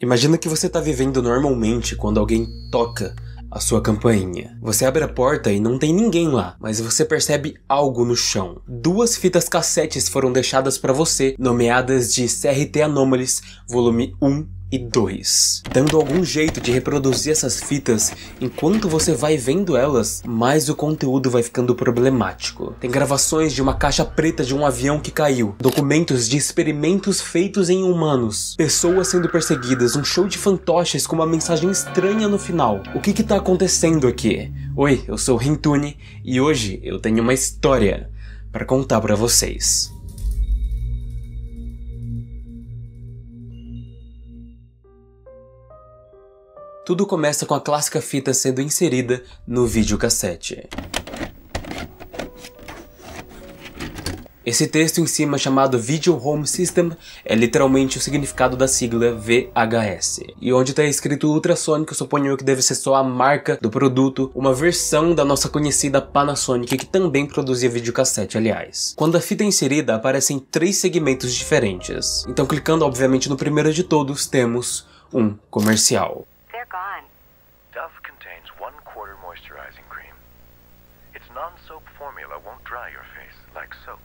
Imagina que você tá vivendo normalmente quando alguém toca a sua campainha. Você abre a porta e não tem ninguém lá, mas você percebe algo no chão. 2 fitas cassetes foram deixadas para você, nomeadas de CRT Anomalies, volume 1 e 2. Dando algum jeito de reproduzir essas fitas, enquanto você vai vendo elas, mais o conteúdo vai ficando problemático. Tem gravações de uma caixa preta de um avião que caiu, documentos de experimentos feitos em humanos, pessoas sendo perseguidas, um show de fantoches com uma mensagem estranha no final. O que tá acontecendo aqui? Oi, eu sou o Rintune e hoje eu tenho uma história para contar para vocês. Tudo começa com a clássica fita sendo inserida no videocassete. Esse texto em cima, chamado Video Home System, é literalmente o significado da sigla VHS. E onde está escrito Ultrasonic, eu suponho que deve ser só a marca do produto, uma versão da nossa conhecida Panasonic, que também produzia videocassete, aliás. Quando a fita é inserida, aparecem 3 segmentos diferentes. Então, clicando obviamente no primeiro de todos, temos um comercial. Dove contains 1/4 moisturizing cream. Its non-soap formula won't dry your face like soap.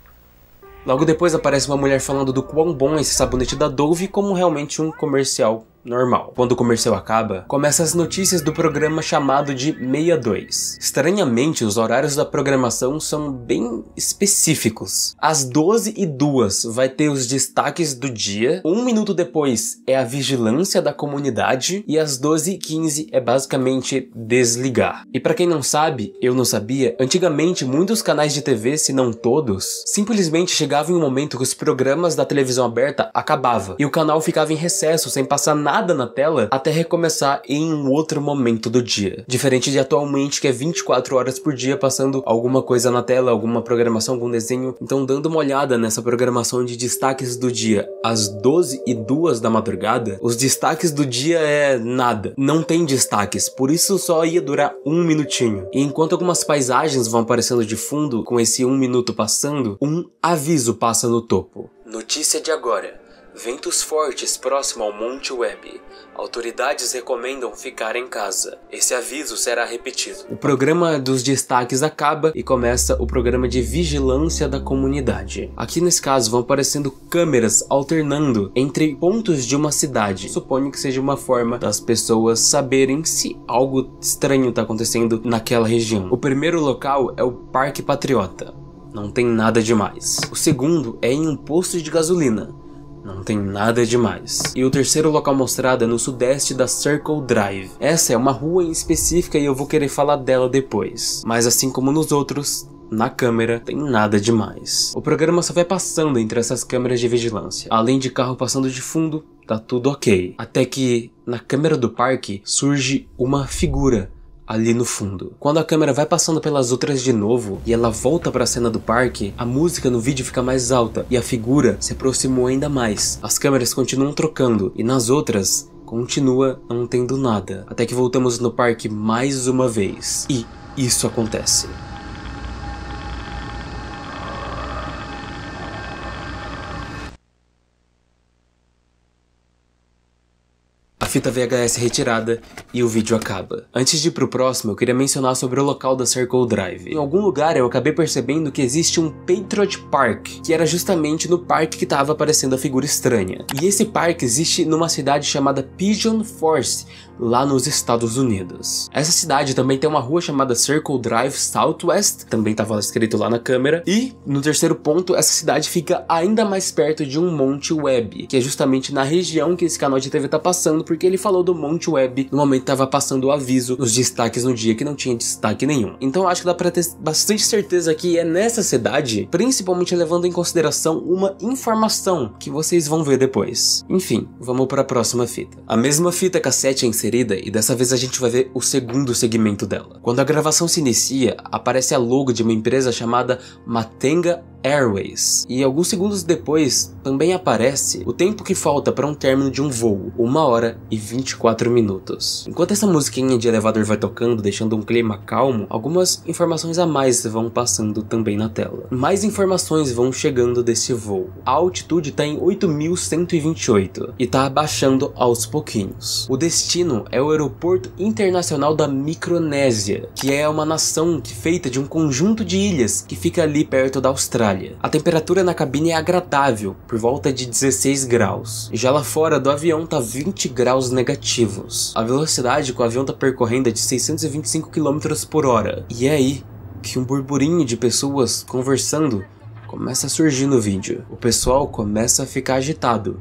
Logo depois aparece uma mulher falando do quão bom é esse sabonete da Dove como realmente um comercial normal. Quando o comercial acaba, começam as notícias do programa chamado de 62. Estranhamente, os horários da programação são bem específicos. Às 12h02 vai ter os destaques do dia, 1 minuto depois é a vigilância da comunidade e às 12h15 é basicamente desligar. E pra quem não sabe, eu não sabia, antigamente muitos canais de TV, se não todos, simplesmente chegavam em um momento que os programas da televisão aberta acabavam e o canal ficava em recesso sem passar nada na tela até recomeçar em um outro momento do dia. Diferente de atualmente, que é 24 horas por dia passando alguma coisa na tela, alguma programação, algum desenho. Então, dando uma olhada nessa programação de destaques do dia às 12h02 da madrugada, os destaques do dia é nada. Não tem destaques, por isso só ia durar 1 minutinho. E enquanto algumas paisagens vão aparecendo de fundo, com esse 1 minuto passando, um aviso passa no topo. Notícia de agora. Ventos fortes próximo ao Monte Webb. Autoridades recomendam ficar em casa. Esse aviso será repetido. O programa dos destaques acaba e começa o programa de vigilância da comunidade. Aqui nesse caso vão aparecendo câmeras alternando entre pontos de uma cidade. Suponho que seja uma forma das pessoas saberem se algo estranho está acontecendo naquela região. O primeiro local é o Parque Patriota. Não tem nada demais. O segundo é em um posto de gasolina. Não tem nada demais. E o terceiro local mostrado é no sudeste da Circle Drive. Essa é uma rua em específica e eu vou querer falar dela depois. Mas assim como nos outros, na câmera tem nada demais. O programa só vai passando entre essas câmeras de vigilância. Além de carro passando de fundo, tá tudo ok. Até que na câmera do parque surge uma figura ali no fundo. Quando a câmera vai passando pelas outras de novo e ela volta para a cena do parque, a música no vídeo fica mais alta e a figura se aproximou ainda mais. As câmeras continuam trocando e nas outras continua não tendo nada. Até que voltamos no parque mais uma vez. E isso acontece. A fita VHS retirada e o vídeo acaba. Antes de ir pro próximo, eu queria mencionar sobre o local da Circle Drive. Em algum lugar eu acabei percebendo que existe um Patriot Park, que era justamente no parque que estava aparecendo a figura estranha. E esse parque existe numa cidade chamada Pigeon Forge, lá nos Estados Unidos. Essa cidade também tem uma rua chamada Circle Drive Southwest, também estava escrito lá na câmera. E, no terceiro ponto, essa cidade fica ainda mais perto de um Monte Webb, que é justamente na região que esse canal de TV tá passando, porque ele falou do Monte Webb no momento que tava passando o aviso nos destaques no dia que não tinha destaque nenhum. Então eu acho que dá pra ter bastante certeza que é nessa cidade, principalmente levando em consideração uma informação que vocês vão ver depois. Enfim, vamos para a próxima fita. A mesma fita cassete é inserida e dessa vez a gente vai ver o segundo segmento dela. Quando a gravação se inicia, aparece a logo de uma empresa chamada Matenga Airways. E alguns segundos depois também aparece o tempo que falta para um término de um voo, 1h e 24 minutos. Enquanto essa musiquinha de elevador vai tocando, deixando um clima calmo, algumas informações a mais vão passando também na tela. Mais informações vão chegando desse voo. A altitude está em 8.128 e está abaixando aos pouquinhos. O destino é o Aeroporto Internacional da Micronésia, que é uma nação feita de um conjunto de ilhas que fica ali perto da Austrália. A temperatura na cabine é agradável, por volta de 16 graus. E já lá fora do avião tá 20 graus negativos. A velocidade que o avião tá percorrendo é de 625 km por hora. E é aí que um burburinho de pessoas conversando começa a surgir no vídeo. O pessoal começa a ficar agitado.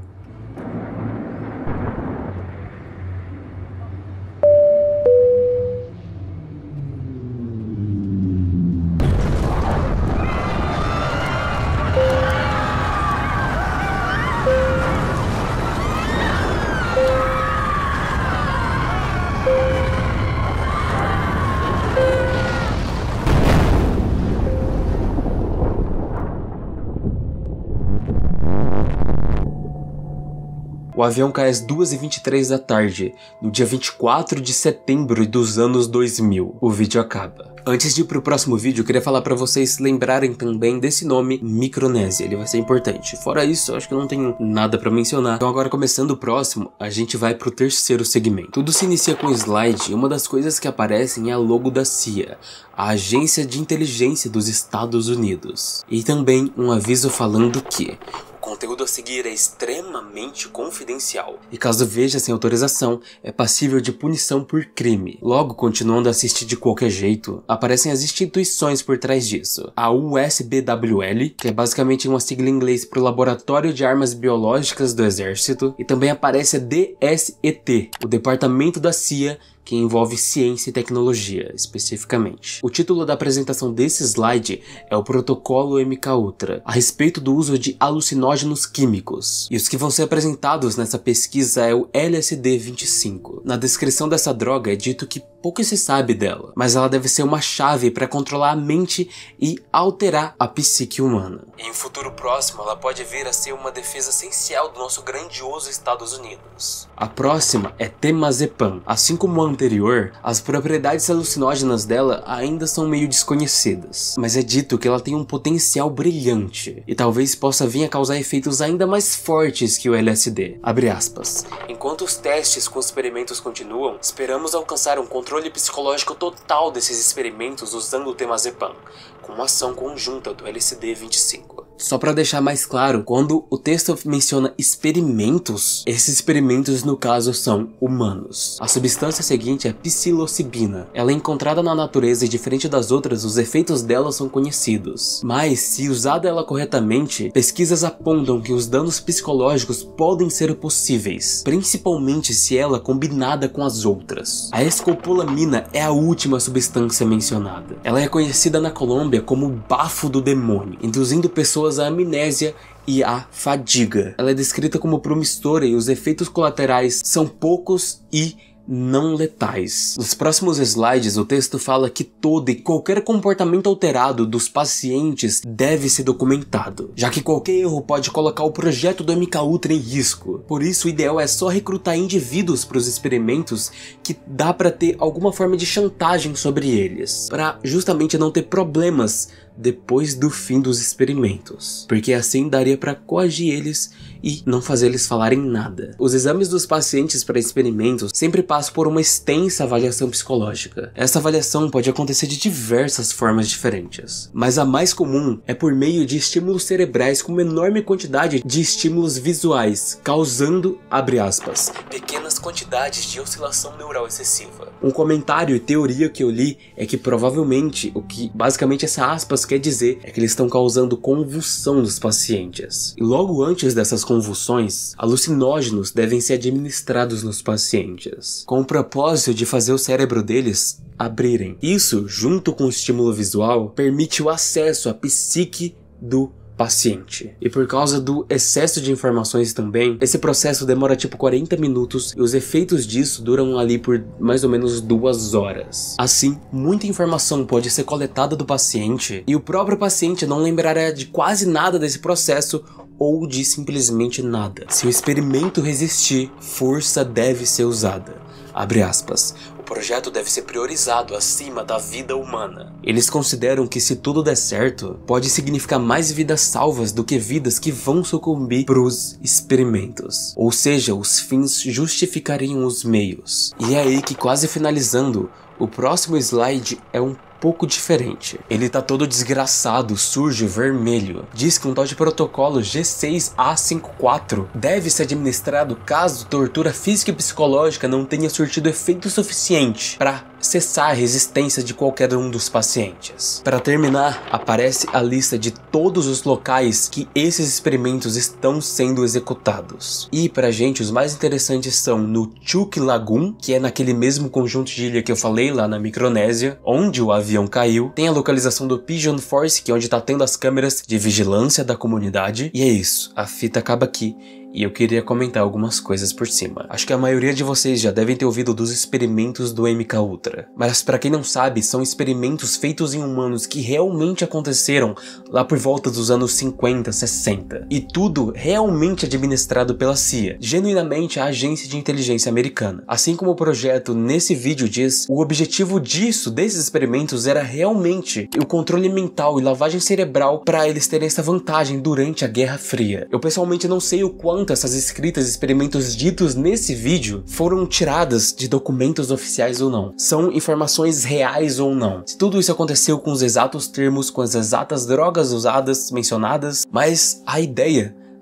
O avião cai às 2h23 da tarde, no dia 24 de setembro dos anos 2000. O vídeo acaba. Antes de ir pro próximo vídeo, eu queria falar pra vocês lembrarem também desse nome, Micronésia. Ele vai ser importante. Fora isso, eu acho que eu não tenho nada pra mencionar. Então agora, começando o próximo, a gente vai pro terceiro segmento. Tudo se inicia com um slide e uma das coisas que aparecem é a logo da CIA, a Agência de Inteligência dos Estados Unidos. E também um aviso falando que o conteúdo a seguir é extremamente confidencial e caso veja sem autorização, é passível de punição por crime. Logo, continuando a assistir de qualquer jeito, aparecem as instituições por trás disso. A USBWL, que é basicamente uma sigla em inglês para o Laboratório de Armas Biológicas do Exército, e também aparece a DSET, o Departamento da CIA, que envolve ciência e tecnologia, especificamente. O título da apresentação desse slide é o Protocolo MKUltra, a respeito do uso de alucinógenos químicos. E os que vão ser apresentados nessa pesquisa é o LSD-25. Na descrição dessa droga é dito que pouco se sabe dela, mas ela deve ser uma chave para controlar a mente e alterar a psique humana. Em um futuro próximo, ela pode vir a ser uma defesa essencial do nosso grandioso Estados Unidos. A próxima é temazepam. Assim como a anterior, as propriedades alucinógenas dela ainda são meio desconhecidas, mas é dito que ela tem um potencial brilhante e talvez possa vir a causar efeitos ainda mais fortes que o LSD. Abre aspas. Enquanto os testes com experimentos continuam, esperamos alcançar um controle psicológico total desses experimentos usando o temazepam, com uma ação conjunta do LSD-25. Só para deixar mais claro, quando o texto menciona experimentos, esses experimentos no caso são humanos. A substância seguinte é psilocibina. Ela é encontrada na natureza e diferente das outras, os efeitos dela são conhecidos. Mas, se usada ela corretamente, pesquisas apontam que os danos psicológicos podem ser possíveis, principalmente se ela é combinada com as outras. A escopolamina é a última substância mencionada. Ela é conhecida na Colômbia como o bafo do demônio, induzindo pessoas à amnésia e à fadiga. Ela é descrita como promissora e os efeitos colaterais são poucos e não letais. Nos próximos slides, o texto fala que todo e qualquer comportamento alterado dos pacientes deve ser documentado, já que qualquer erro pode colocar o projeto do MKUltra em risco. Por isso, o ideal é só recrutar indivíduos para os experimentos que dá para ter alguma forma de chantagem sobre eles, para justamente não ter problemas depois do fim dos experimentos, porque assim daria para coagir eles e não fazer eles falarem nada. Os exames dos pacientes para experimentos sempre passam por uma extensa avaliação psicológica. Essa avaliação pode acontecer de diversas formas diferentes, mas a mais comum é por meio de estímulos cerebrais com uma enorme quantidade de estímulos visuais, causando, abre aspas, pequenas quantidades de oscilação neural excessiva. Um comentário e teoria que eu li é que provavelmente o que basicamente essa aspas quer dizer é que eles estão causando convulsão nos pacientes. E logo antes dessas convulsões, alucinógenos devem ser administrados nos pacientes, com o propósito de fazer o cérebro deles abrirem. Isso, junto com o estímulo visual, permite o acesso à psique do paciente. E por causa do excesso de informações também, esse processo demora tipo 40 minutos e os efeitos disso duram ali por mais ou menos 2 horas. Assim, muita informação pode ser coletada do paciente e o próprio paciente não lembrará de quase nada desse processo ou de simplesmente nada. Se o experimento resistir, força deve ser usada. Abre aspas. O projeto deve ser priorizado acima da vida humana. Eles consideram que se tudo der certo, pode significar mais vidas salvas do que vidas que vão sucumbir pros experimentos. Ou seja, os fins justificariam os meios. E é aí que, quase finalizando, o próximo slide é um pouco diferente. Ele tá todo desgraçado, sujo, vermelho. Diz que um tal de protocolo G6A54 deve ser administrado caso tortura física e psicológica não tenha surtido efeito suficiente para cessar a resistência de qualquer um dos pacientes. Para terminar, aparece a lista de todos os locais que esses experimentos estão sendo executados. E pra gente, os mais interessantes são no Chuuk Lagoon, que é naquele mesmo conjunto de ilha que eu falei lá na Micronésia, onde o avião caiu. Tem a localização do Pigeon Forge, que é onde tá tendo as câmeras de vigilância da comunidade. E é isso, a fita acaba aqui. E eu queria comentar algumas coisas por cima. Acho que a maioria de vocês já devem ter ouvido dos experimentos do MK Ultra. Mas pra quem não sabe, são experimentos feitos em humanos que realmente aconteceram lá por volta dos anos 50, 60. E tudo realmente administrado pela CIA, genuinamente a agência de inteligência americana. Assim como o projeto nesse vídeo diz, o objetivo desses experimentos era realmente o controle mental e lavagem cerebral para eles terem essa vantagem durante a Guerra Fria. Eu pessoalmente não sei o quanto essas escritas e experimentos ditos nesse vídeo foram tiradas de documentos oficiais ou não. São informações reais ou não. Se tudo isso aconteceu com os exatos termos, com as exatas drogas usadas, mencionadas, mas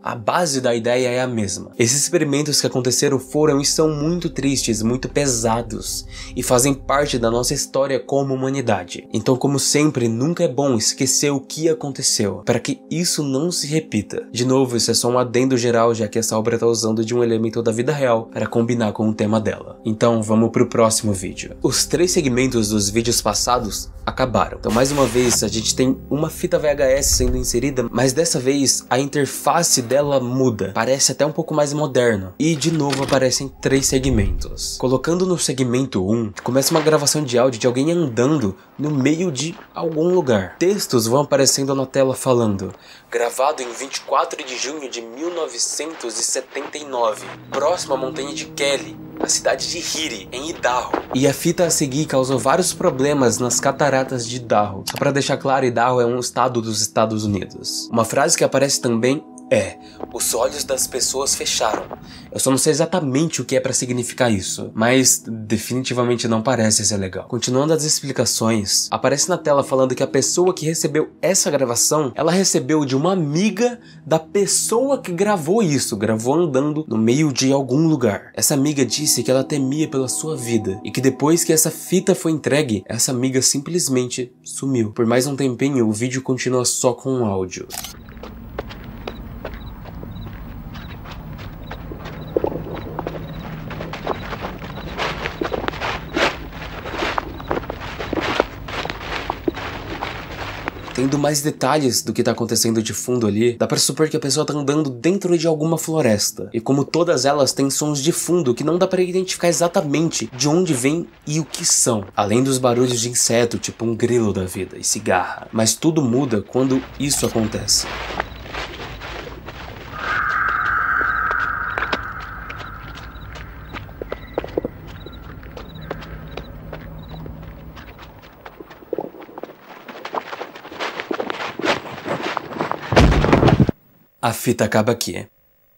a base da ideia é a mesma. Esses experimentos que aconteceram foram e são muito tristes, muito pesados e fazem parte da nossa história como humanidade. Então, como sempre, nunca é bom esquecer o que aconteceu, para que isso não se repita. De novo, isso é só um adendo geral, já que essa obra está usando de um elemento da vida real para combinar com o tema dela. Então, vamos pro próximo vídeo. Os 3 segmentos dos vídeos passados acabaram. Então, mais uma vez, a gente tem uma fita VHS sendo inserida, mas dessa vez a interface dela muda, parece até um pouco mais moderno. E de novo aparecem 3 segmentos. Colocando no segmento 1, começa uma gravação de áudio de alguém andando no meio de algum lugar. Textos vão aparecendo na tela falando: gravado em 24 de junho de 1979, próximo à montanha de Kelly, na cidade de Hiri, em Idaho. E a fita a seguir causou vários problemas nas cataratas de Idaho. Só para deixar claro, Idaho é um estado dos Estados Unidos. Uma frase que aparece também é: os olhos das pessoas fecharam. Eu só não sei exatamente o que é pra significar isso, mas definitivamente não parece ser legal. Continuando as explicações, aparece na tela falando que a pessoa que recebeu essa gravação, ela recebeu de uma amiga da pessoa que gravou isso, gravou andando no meio de algum lugar. Essa amiga disse que ela temia pela sua vida e que depois que essa fita foi entregue, essa amiga simplesmente sumiu. Por mais um tempinho, o vídeo continua só com o áudio. Tendo mais detalhes do que tá acontecendo de fundo ali, dá pra supor que a pessoa tá andando dentro de alguma floresta. E como todas elas têm sons de fundo que não dá pra identificar exatamente de onde vem e o que são. Além dos barulhos de inseto, tipo um grilo da vida e cigarra. Mas tudo muda quando isso acontece. A fita acaba aqui.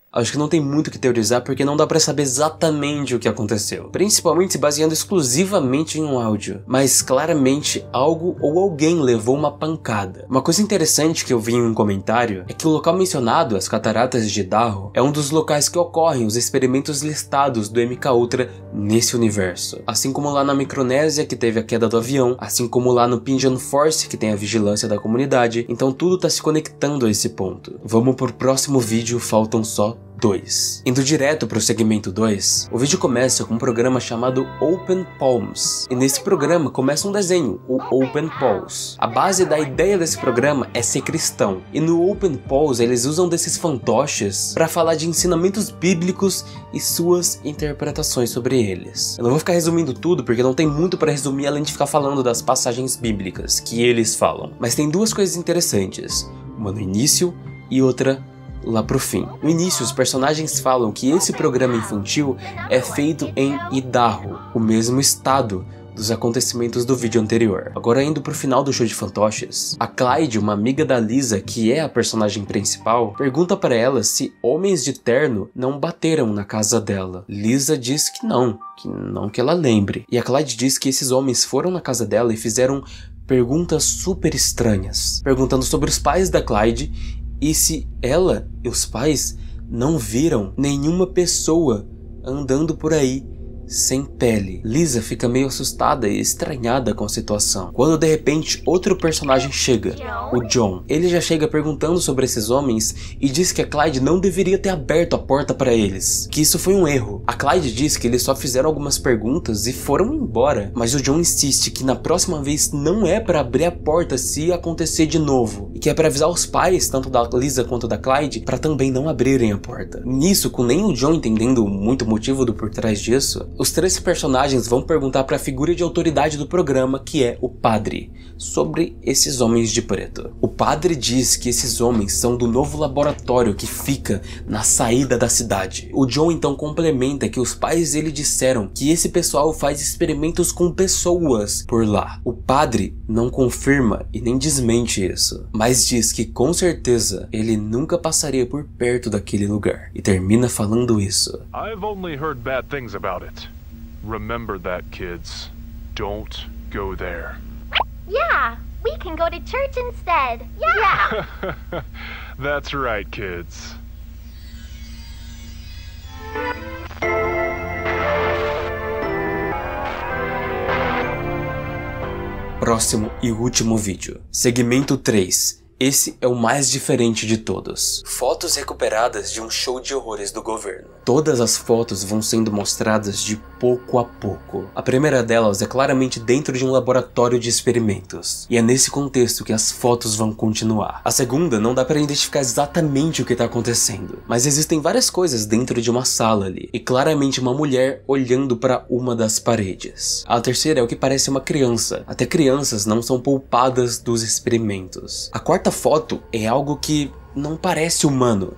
Acho que não tem muito o que teorizar porque não dá pra saber exatamente o que aconteceu, principalmente se baseando exclusivamente em um áudio, mas claramente algo ou alguém levou uma pancada. Uma coisa interessante que eu vi em um comentário é que o local mencionado, as cataratas de Idaho, é um dos locais que ocorrem os experimentos listados do MK Ultra nesse universo. Assim como lá na Micronésia, que teve a queda do avião, assim como lá no Pigeon Forge, que tem a vigilância da comunidade, então tudo tá se conectando a esse ponto. Vamos pro próximo vídeo, faltam só 2. Indo direto para o segmento 2, o vídeo começa com um programa chamado Open Palms. E nesse programa começa um desenho, o Open Palms. A base da ideia desse programa é ser cristão. E no Open Palms eles usam desses fantoches para falar de ensinamentos bíblicos e suas interpretações sobre eles. Eu não vou ficar resumindo tudo porque não tem muito para resumir além de ficar falando das passagens bíblicas que eles falam. Mas tem 2 coisas interessantes, uma no início e outra lá pro fim. No início, os personagens falam que esse programa infantil é feito em Idaho, o mesmo estado dos acontecimentos do vídeo anterior. Agora, indo pro final do show de fantoches, a Clyde, uma amiga da Lisa, que é a personagem principal, pergunta para ela se homens de terno não bateram na casa dela. Lisa diz que não que ela lembre. E a Clyde diz que esses homens foram na casa dela e fizeram perguntas super estranhas, perguntando sobre os pais da Clyde e se ela e os pais não viram nenhuma pessoa andando por aí sem pele. Lisa fica meio assustada e estranhada com a situação, quando de repente outro personagem chega, o John. Ele já chega perguntando sobre esses homens e diz que a Clyde não deveria ter aberto a porta para eles, que isso foi um erro. A Clyde diz que eles só fizeram algumas perguntas e foram embora, mas o John insiste que na próxima vez não é para abrir a porta se acontecer de novo, e que é para avisar os pais, tanto da Lisa quanto da Clyde, para também não abrirem a porta. Nisso, com nem o John entendendo muito o motivo do por trás disso, os 3 personagens vão perguntar para a figura de autoridade do programa, que é o padre, sobre esses homens de preto. O padre diz que esses homens são do novo laboratório que fica na saída da cidade. O John então complementa que os pais dele disseram que esse pessoal faz experimentos com pessoas por lá. O padre não confirma e nem desmente isso, mas diz que com certeza ele nunca passaria por perto daquele lugar, e termina falando isso. I've only heard bad things about it. Remember that, kids. Don't go there. Yeah, we can go to church instead. Yeah! That's right, kids. Próximo e último vídeo. Segmento 3. Esse é o mais diferente de todos. Fotos recuperadas de um show de horrores do governo. Todas as fotos vão sendo mostradas de pouco a pouco. A primeira delas é claramente dentro de um laboratório de experimentos, e é nesse contexto que as fotos vão continuar. A segunda não dá para identificar exatamente o que está acontecendo, mas existem várias coisas dentro de uma sala ali, e claramente uma mulher olhando para uma das paredes. A terceira é o que parece uma criança. Até crianças não são poupadas dos experimentos. A quarta foto é algo que não parece humano,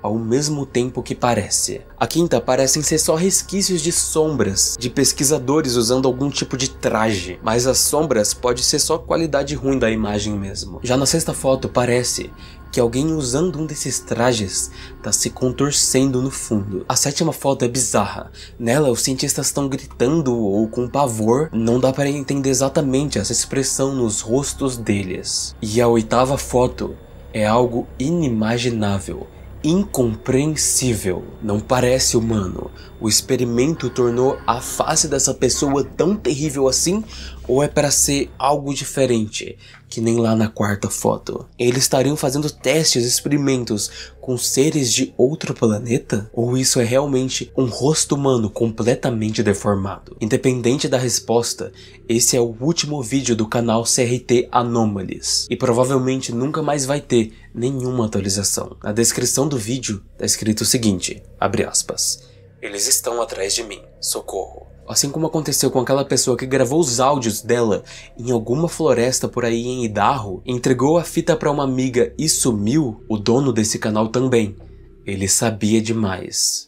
ao mesmo tempo que parece. A quinta parecem ser só resquícios de sombras, de pesquisadores usando algum tipo de traje, mas as sombras pode ser só qualidade ruim da imagem mesmo. Já na sexta foto parece que alguém usando um desses trajes está se contorcendo no fundo. A sétima foto é bizarra. Nela os cientistas estão gritando ou com pavor, não dá para entender exatamente essa expressão nos rostos deles. E a oitava foto é algo inimaginável, incompreensível. Não parece humano. O experimento tornou a face dessa pessoa tão terrível assim? Ou é para ser algo diferente, que nem lá na quarta foto? Eles estariam fazendo testes, experimentos com seres de outro planeta? Ou isso é realmente um rosto humano completamente deformado? Independente da resposta, esse é o último vídeo do canal CRT Anomalies, e provavelmente nunca mais vai ter nenhuma atualização. Na descrição do vídeo tá escrito o seguinte, abre aspas, "Eles estão atrás de mim, socorro." Assim como aconteceu com aquela pessoa que gravou os áudios dela em alguma floresta por aí em Idaho, entregou a fita para uma amiga e sumiu, o dono desse canal também. Ele sabia demais.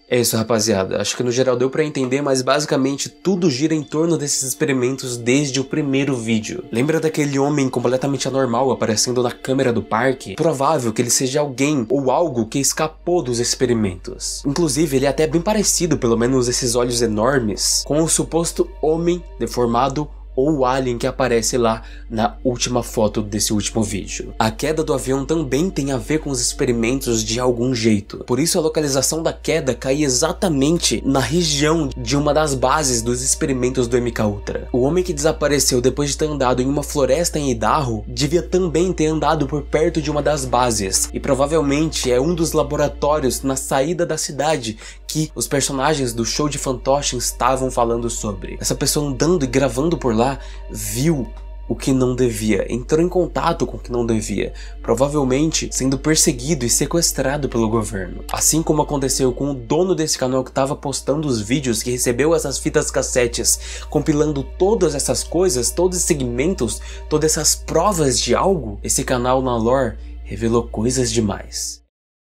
É isso, rapaziada. Acho que no geral deu pra entender, mas basicamente tudo gira em torno desses experimentos desde o primeiro vídeo. Lembra daquele homem completamente anormal aparecendo na câmera do parque? Provável que ele seja alguém ou algo que escapou dos experimentos. Inclusive, ele é até bem parecido, pelo menos esses olhos enormes, com o suposto homem deformado ou o alien que aparece lá na última foto desse último vídeo. A queda do avião também tem a ver com os experimentos de algum jeito. Por isso a localização da queda cai exatamente na região de uma das bases dos experimentos do MK Ultra. O homem que desapareceu depois de ter andado em uma floresta em Idaho devia também ter andado por perto de uma das bases, e provavelmente é um dos laboratórios na saída da cidade que os personagens do show de fantoches estavam falando sobre. Essa pessoa andando e gravando por lá viu o que não devia, entrou em contato com o que não devia, provavelmente sendo perseguido e sequestrado pelo governo. Assim como aconteceu com o dono desse canal que estava postando os vídeos, que recebeu essas fitas cassetes, compilando todas essas coisas, todos esses segmentos, todas essas provas de algo. Esse canal na lore revelou coisas demais.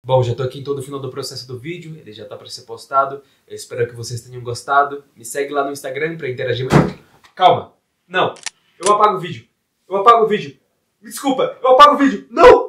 Bom, já tô aqui em todo o final do processo do vídeo, ele já tá para ser postado. Eu espero que vocês tenham gostado. Me segue lá no Instagram para interagir mais. Calma! Não! Eu apago o vídeo! Eu apago o vídeo! Me desculpa! Eu apago o vídeo! Não!